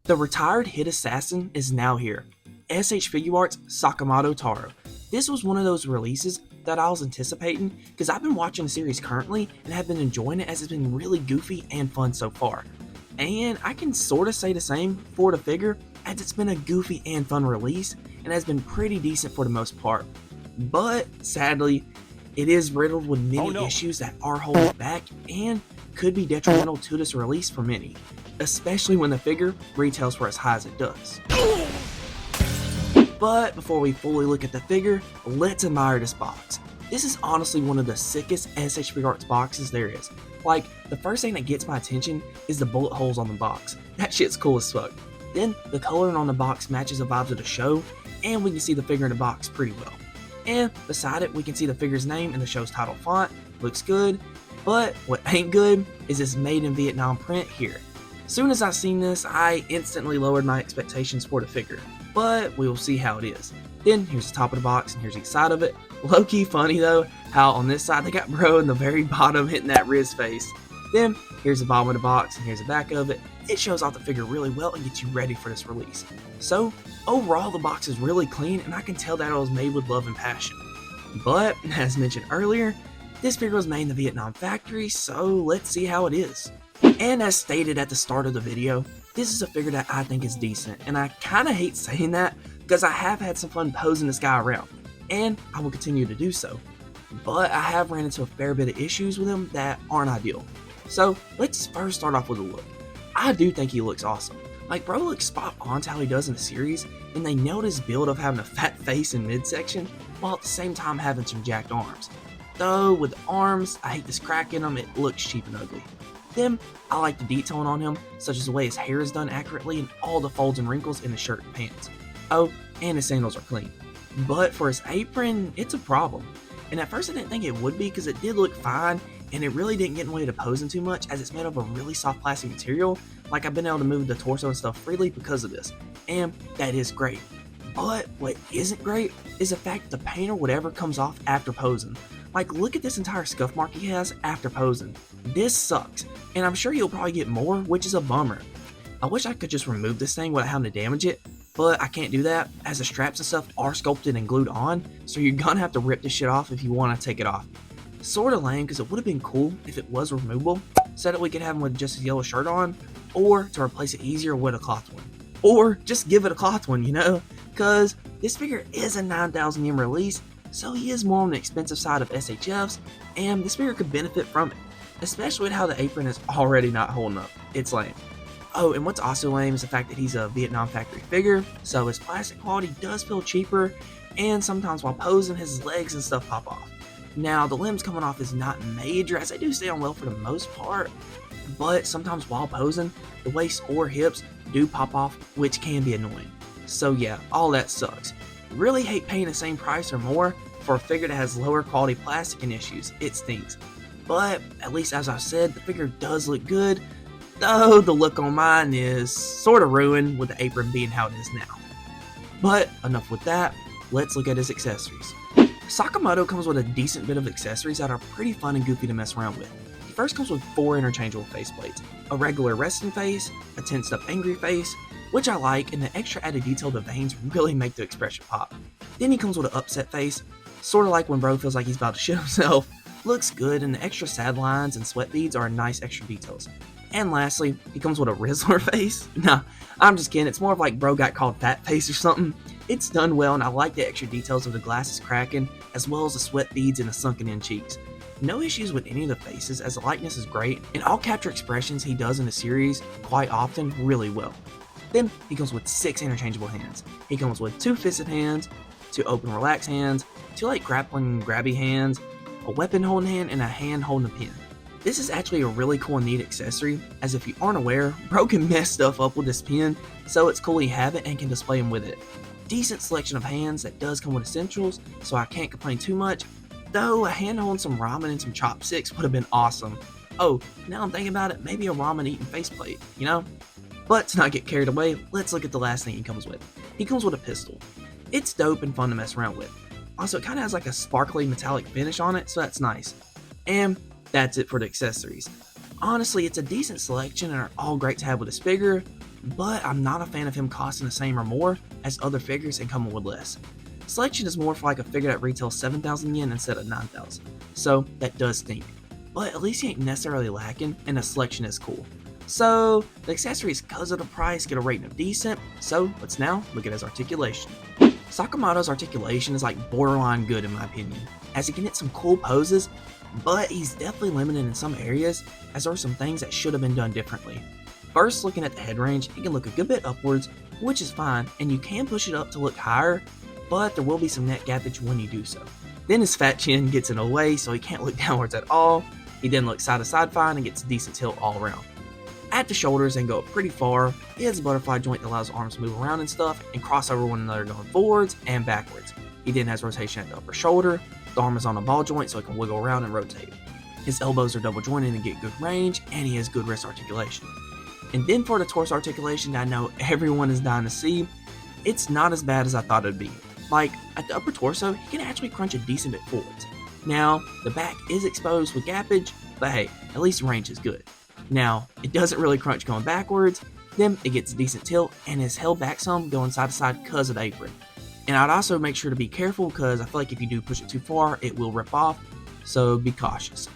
The retired hit assassin is now here, Figuarts Sakamoto Taro. This was one of those releases that I was anticipating because I've been watching the series currently and have been enjoying it as it's been really goofy and fun so far. And I can sort of say the same for the figure as it's been a goofy and fun release and has been pretty decent for the most part. But sadly, it is riddled with many issues that are holding it back and could be detrimental to this release for many, especially when the figure retails for as high as it does. But before we fully look at the figure, let's admire this box. This is honestly one of the sickest SH Figuarts boxes there is. Like, the first thing that gets my attention is the bullet holes on the box. That shit's cool as fuck. Then, the coloring on the box matches the vibes of the show, and we can see the figure in the box pretty well. And beside it, we can see the figure's name in the show's title font. Looks good, but what ain't good is this made in Vietnam print here. Soon as I seen this, I instantly lowered my expectations for the figure, but we will see how it is. Then here's the top of the box and here's each side of it. Low-key funny though, how on this side they got bro in the very bottom hitting that Riz face. Then here's the bottom of the box and here's the back of it. It shows off the figure really well and gets you ready for this release. So overall the box is really clean and I can tell that it was made with love and passion. But as mentioned earlier, this figure was made in the Vietnam factory, so let's see how it is. And as stated at the start of the video, this is a figure that I think is decent, and I kinda hate saying that because I have had some fun posing this guy around, and I will continue to do so. But I have ran into a fair bit of issues with him that aren't ideal. So let's first start off with a look. I do think he looks awesome. Like, bro looks spot on to how he does in the series, and they nailed his build of having a fat face in midsection, while at the same time having some jacked arms. Though, with the arms, I hate this crack in them, it looks cheap and ugly. Then, I like the detailing on him, such as the way his hair is done accurately and all the folds and wrinkles in his shirt and pants. Oh, and his sandals are clean. But for his apron, it's a problem. And at first I didn't think it would be because it did look fine, and it really didn't get in the way of posing too much as it's made of a really soft plastic material. Like, I've been able to move the torso and stuff freely because of this, and that is great. But what isn't great is the fact that the paint or whatever comes off after posing. Like, look at this entire scuff mark he has after posing. This sucks, and I'm sure you'll probably get more, which is a bummer. I wish I could just remove this thing without having to damage it, but I can't do that as the straps and stuff are sculpted and glued on, so you're gonna have to rip this shit off if you want to take it off. Sorta lame because it would have been cool if it was removable, so that we could have him with just his yellow shirt on, or to replace it easier with a cloth one. Or just give it a cloth one, you know? Because this figure is a 9,000 yen release, so he is more on the expensive side of SHFs, and this figure could benefit from it, especially with how the apron is already not holding up. It's lame. Oh, and what's also lame is the fact that he's a Vietnam factory figure, so his plastic quality does feel cheaper, and sometimes while posing, his legs and stuff pop off. Now, the limbs coming off is not major, as they do stay on well for the most part, but sometimes while posing, the waist or hips do pop off, which can be annoying. So yeah, all that sucks. Really hate paying the same price or more for a figure that has lower quality plastic and issues. It stinks. But at least as I said, the figure does look good, though the look on mine is sort of ruined with the apron being how it is now. But enough with that, let's look at his accessories. Sakamoto comes with a decent bit of accessories that are pretty fun and goofy to mess around with. He first comes with 4 interchangeable faceplates, a regular resting face, a tensed up angry face, which I like, and the extra added detail the veins really make the expression pop. Then he comes with an upset face, sorta like when bro feels like he's about to shit himself. Looks good, and the extra sad lines and sweat beads are nice extra details. And lastly, he comes with a Rizzler face. Nah, I'm just kidding, it's more of like bro got called fat face or something. It's done well, and I like the extra details of the glasses cracking, as well as the sweat beads and the sunken in cheeks. No issues with any of the faces, as the likeness is great, and I'll capture expressions he does in the series quite often really well. Then he comes with 6 interchangeable hands. He comes with 2 fisted hands, 2 open relax hands, 2 like grappling grabby hands, a weapon holding hand, and a hand holding a pin. This is actually a really cool and neat accessory, as if you aren't aware, bro can mess stuff up with this pin, so it's cool you have it and can display him with it. Decent selection of hands that does come with essentials, so I can't complain too much, though a hand holding some ramen and some chopsticks would have been awesome. Oh, now I'm thinking about it, maybe a ramen eating faceplate, you know? But to not get carried away, let's look at the last thing he comes with. He comes with a pistol. It's dope and fun to mess around with. Also, it kind of has like a sparkly metallic finish on it, so that's nice. And that's it for the accessories. Honestly, it's a decent selection and are all great to have with this figure, but I'm not a fan of him costing the same or more as other figures and coming with less. Selection is more for like a figure that retails 7,000 yen instead of 9,000, so that does stink. But at least he ain't necessarily lacking, and the selection is cool. So the accessories, because of the price, get a rating of decent, so let's now look at his articulation. Sakamoto's articulation is like borderline good in my opinion, as he can hit some cool poses, but he's definitely limited in some areas, as there are some things that should have been done differently. First, looking at the head range, it can look a good bit upwards, which is fine, and you can push it up to look higher, but there will be some neck gappage when you do so. Then his fat chin gets in the way, so he can't look downwards at all. He then looks side to side fine and gets a decent tilt all around. At the shoulders, they can go up pretty far. He has a butterfly joint that allows arms to move around and stuff, and cross over one another going forwards and backwards. He then has rotation at the upper shoulder. The arm is on a ball joint so it can wiggle around and rotate. His elbows are double jointed and get good range, and he has good wrist articulation. And then for the torso articulation that I know everyone is dying to see, it's not as bad as I thought it'd be. Like, at the upper torso, he can actually crunch a decent bit forwards. Now, the back is exposed with gappage, but hey, at least the range is good. Now, it doesn't really crunch going backwards, then it gets a decent tilt and is held back some going side to side because of the apron. And I'd also make sure to be careful because I feel like if you do push it too far, it will rip off, so be cautious.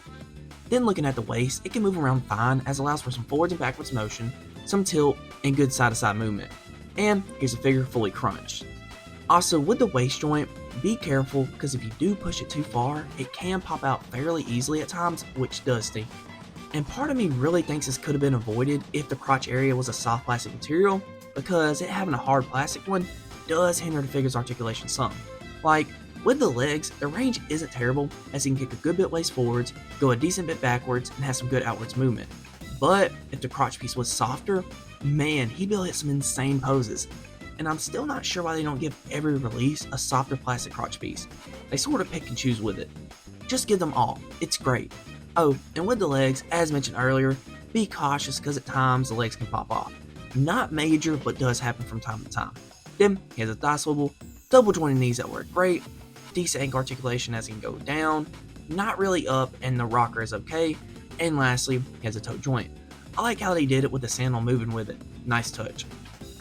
Then looking at the waist, it can move around fine as it allows for some forwards and backwards motion, some tilt, and good side to side movement. And here's a figure fully crunched. Also, with the waist joint, be careful because if you do push it too far, it can pop out fairly easily at times, which does stink. And part of me really thinks this could have been avoided if the crotch area was a soft plastic material, because it having a hard plastic one does hinder the figure's articulation some. Like, with the legs, the range isn't terrible as he can kick a good bit waist forwards, go a decent bit backwards, and have some good outwards movement. But if the crotch piece was softer, man, he'd be able to hit some insane poses. And I'm still not sure why they don't give every release a softer plastic crotch piece. They sort of pick and choose with it. Just give them all, it's great. Oh, and with the legs, as mentioned earlier, be cautious because at times the legs can pop off. Not major, but does happen from time to time. Then he has a thigh swivel, double jointed knees that work great, decent ankle articulation as he can go down, not really up, and the rocker is okay, and lastly, he has a toe joint. I like how they did it with the sandal moving with it, nice touch.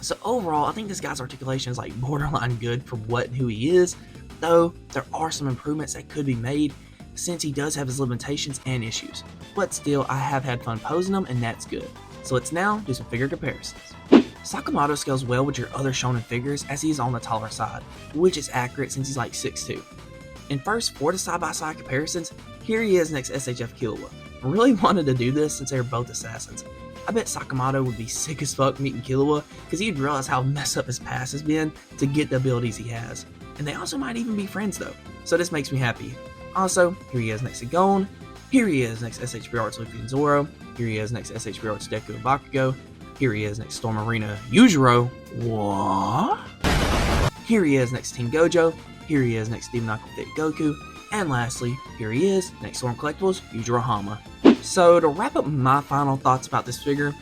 So overall, I think this guy's articulation is like borderline good for what and who he is, though there are some improvements that could be made since he does have his limitations and issues. But still, I have had fun posing him and that's good. So let's now do some figure comparisons. Sakamoto scales well with your other shonen figures as he is on the taller side, which is accurate since he's like 6'2". And first, for the side-by-side comparisons, here he is next to SHF Killua. I really wanted to do this since they are both assassins. I bet Sakamoto would be sick as fuck meeting Killua because he'd realize how messed up his past has been to get the abilities he has. And they also might even be friends though, so this makes me happy. Also, here he is next to Gon, here he is next to SH Figuarts Luffy and Zoro, here he is next to SH Figuarts Deku and Bakugo, here he is next to Storm Arena Yujiro, what? Here he is next to Team Gojo, here he is next to Demon Aqua Fit Goku, and lastly, here he is next to Storm Collectibles Yujiro Hama. So to wrap up my final thoughts about this figure,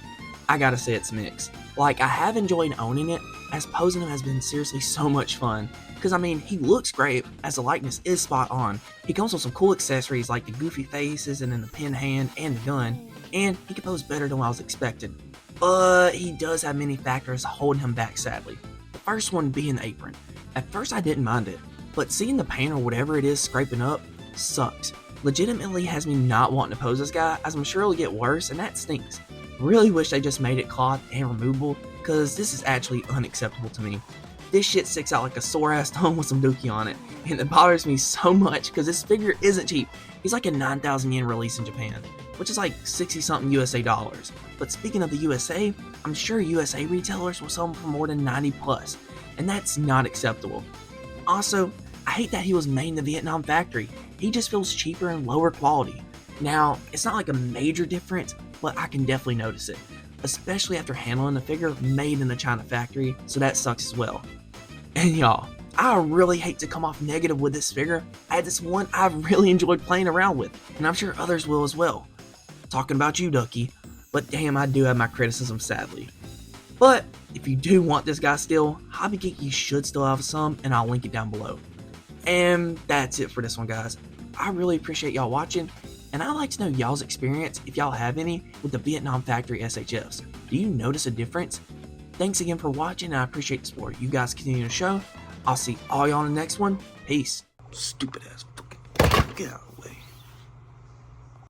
I gotta say it's mixed. Like, I have enjoyed owning it, as posing him has been seriously so much fun. Because I mean, he looks great, as the likeness is spot on. He comes with some cool accessories like the goofy faces and then the pin hand and the gun, and he can pose better than what I was expecting. But he does have many factors holding him back sadly. The first one being the apron. At first I didn't mind it, but seeing the paint or whatever it is scraping up sucks. Legitimately has me not wanting to pose this guy, as I'm sure it'll get worse and that stinks. Really wish they just made it cloth and removable, because this is actually unacceptable to me. This shit sticks out like a sore ass tongue with some dookie on it, and it bothers me so much because this figure isn't cheap. He's like a 9,000 yen release in Japan, which is like 60 something USA dollars. But speaking of the USA, I'm sure USA retailers will sell him for more than 90 plus, and that's not acceptable. Also, I hate that he was made in the Vietnam factory. He just feels cheaper and lower quality. Now, it's not like a major difference, but I can definitely notice it, especially after handling the figure made in the China factory, so that sucks as well. And y'all, I really hate to come off negative with this figure. I had this one I've really enjoyed playing around with, and I'm sure others will as well. Talking about you, Ducky, but damn, I do have my criticism sadly. But if you do want this guy still, Hobby Geek, you should still have some, and I'll link it down below. And that's it for this one, guys. I really appreciate y'all watching, and I'd like to know y'all's experience, if y'all have any, with the Vietnam factory SHFs. Do you notice a difference? Thanks again for watching, and I appreciate the support you guys continue to show. I'll see all y'all in the next one. Peace. Stupid ass fucking get out of the way.